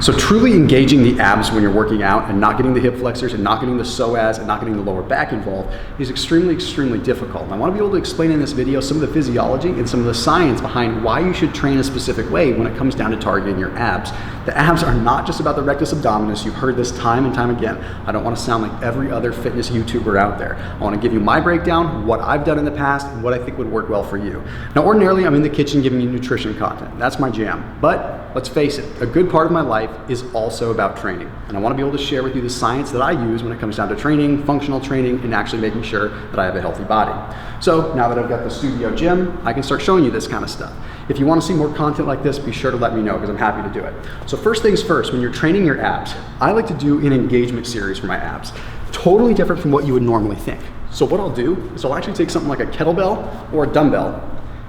So truly engaging the abs when you're working out and not getting the hip flexors and not getting the psoas and not getting the lower back involved is extremely, extremely difficult. And I want to be able to explain in this video some of the physiology and some of the science behind why you should train a specific way when it comes down to targeting your abs. The abs are not just about the rectus abdominis. You've heard this time and time again. I don't want to sound like every other fitness YouTuber out there. I want to give you my breakdown, what I've done in the past, and what I think would work well for you. Now, ordinarily, I'm in the kitchen giving you nutrition content. That's my jam. But let's face it, a good part of my life is also about training. And I want to be able to share with you the science that I use when it comes down to training, functional training, and actually making sure that I have a healthy body. So now that I've got the studio gym, I can start showing you this kind of stuff. If you want to see more content like this, be sure to let me know because I'm happy to do it. So first things first, when you're training your abs, I like to do an engagement series for my abs. Totally different from what you would normally think. So what I'll do is I'll actually take something like a kettlebell or a dumbbell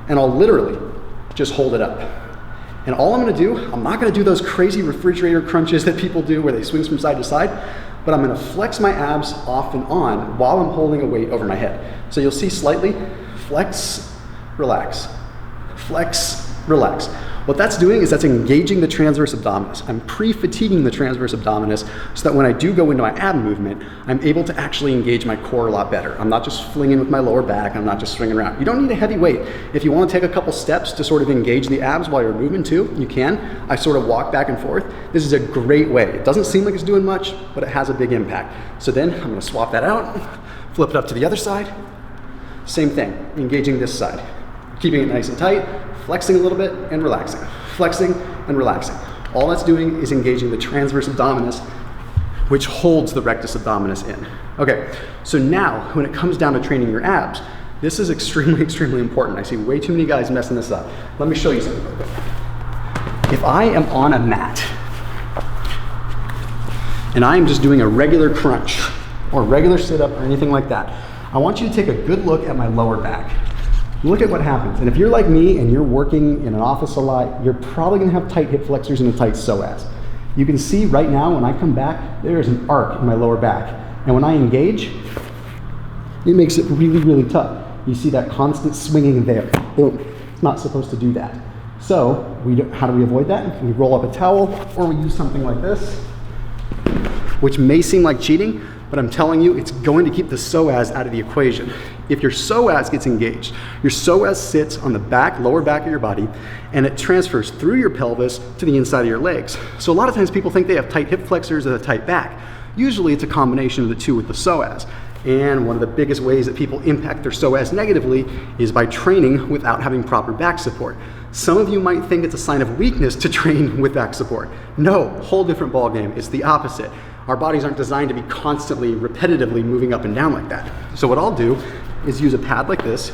and I'll literally just hold it up. And all I'm gonna do, I'm not gonna do those crazy refrigerator crunches that people do where they swing from side to side, but I'm gonna flex my abs off and on while I'm holding a weight over my head. So you'll see slightly, flex, relax, flex, relax. What that's doing is that's engaging the transverse abdominis. I'm pre-fatiguing the transverse abdominis so that when I do go into my ab movement, I'm able to actually engage my core a lot better. I'm not just flinging with my lower back, I'm not just swinging around. You don't need a heavy weight. If you want to take a couple steps to sort of engage the abs while you're moving too, you can. I sort of walk back and forth. This is a great way. It doesn't seem like it's doing much, but it has a big impact. So then I'm gonna swap that out, flip it up to the other side. Same thing, engaging this side. Keeping it nice and tight, flexing a little bit and relaxing, flexing and relaxing. All that's doing is engaging the transverse abdominis, which holds the rectus abdominis in. Okay, so now when it comes down to training your abs, this is extremely, extremely important. I see way too many guys messing this up. Let me show you something real quick. If I am on a mat and I am just doing a regular crunch or regular sit-up or anything like that, I want you to take a good look at my lower back. Look at what happens. And if you're like me and you're working in an office a lot, you're probably gonna have tight hip flexors and a tight psoas. You can see right now when I come back, there's an arc in my lower back. And when I engage, it makes it really, really tough. You see that constant swinging there. Boom. It's not supposed to do that. So how do we avoid that? We roll up a towel or we use something like this, which may seem like cheating, but I'm telling you, it's going to keep the psoas out of the equation. If your psoas gets engaged, your psoas sits on the back, lower back of your body, and it transfers through your pelvis to the inside of your legs. So a lot of times people think they have tight hip flexors and a tight back. Usually it's a combination of the two with the psoas. And one of the biggest ways that people impact their psoas negatively is by training without having proper back support. Some of you might think it's a sign of weakness to train with back support. No, whole different ballgame. It's the opposite. Our bodies aren't designed to be constantly, repetitively moving up and down like that. So what I'll do is use a pad like this.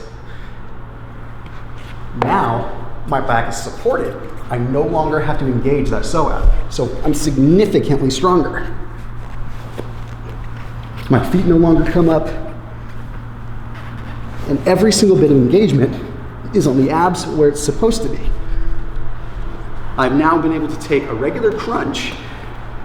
Now, my back is supported. I no longer have to engage that psoas. So I'm significantly stronger. My feet no longer come up. And every single bit of engagement is on the abs where it's supposed to be. I've now been able to take a regular crunch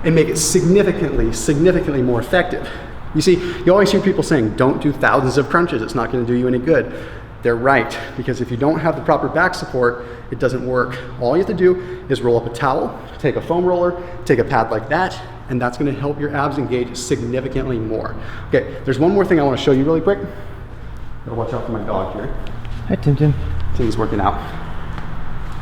and make it significantly, significantly more effective. You see, you always hear people saying, don't do thousands of crunches, it's not gonna do you any good. They're right, because if you don't have the proper back support, it doesn't work. All you have to do is roll up a towel, take a foam roller, take a pad like that, and that's gonna help your abs engage significantly more. Okay, there's one more thing I wanna show you really quick. Gotta watch out for my dog here. Hi, Tintin. Tim's working out.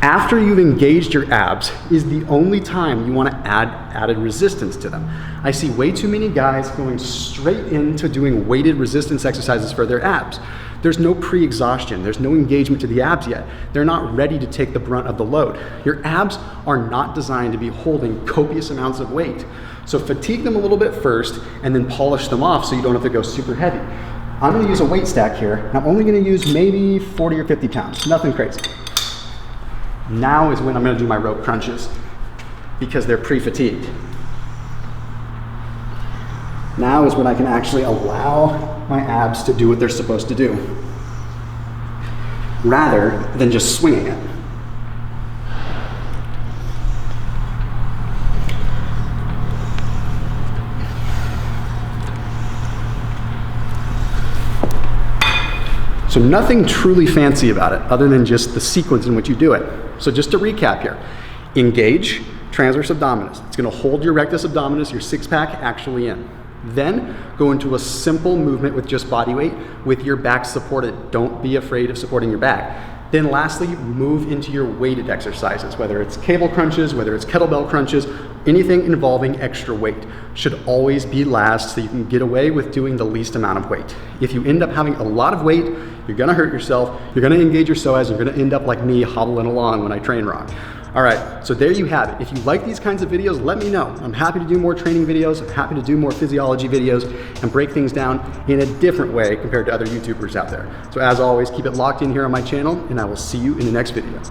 After you've engaged your abs is the only time you want to add added resistance to them. I see way too many guys going straight into doing weighted resistance exercises for their abs. There's no pre-exhaustion, there's no engagement to the abs yet. They're not ready to take the brunt of the load. Your abs are not designed to be holding copious amounts of weight. So fatigue them a little bit first and then polish them off so you don't have to go super heavy. I'm gonna use a weight stack here. I'm only gonna use maybe 40 or 50 pounds, nothing crazy. Now is when I'm gonna do my rope crunches because they're pre-fatigued. Now is when I can actually allow my abs to do what they're supposed to do, rather than just swinging it. So nothing truly fancy about it other than just the sequence in which you do it. So just to recap here, engage, transverse abdominis. It's gonna hold your rectus abdominis, your six pack, actually in. Then go into a simple movement with just body weight with your back supported. Don't be afraid of supporting your back. Then lastly, move into your weighted exercises, whether it's cable crunches, whether it's kettlebell crunches, anything involving extra weight should always be last so you can get away with doing the least amount of weight. If you end up having a lot of weight, you're gonna hurt yourself, you're gonna engage your psoas, you're gonna end up like me hobbling along when I train wrong. All right, so there you have it. If you like these kinds of videos, let me know. I'm happy to do more training videos. I'm happy to do more physiology videos and break things down in a different way compared to other YouTubers out there. So as always, keep it locked in here on my channel, and I will see you in the next video.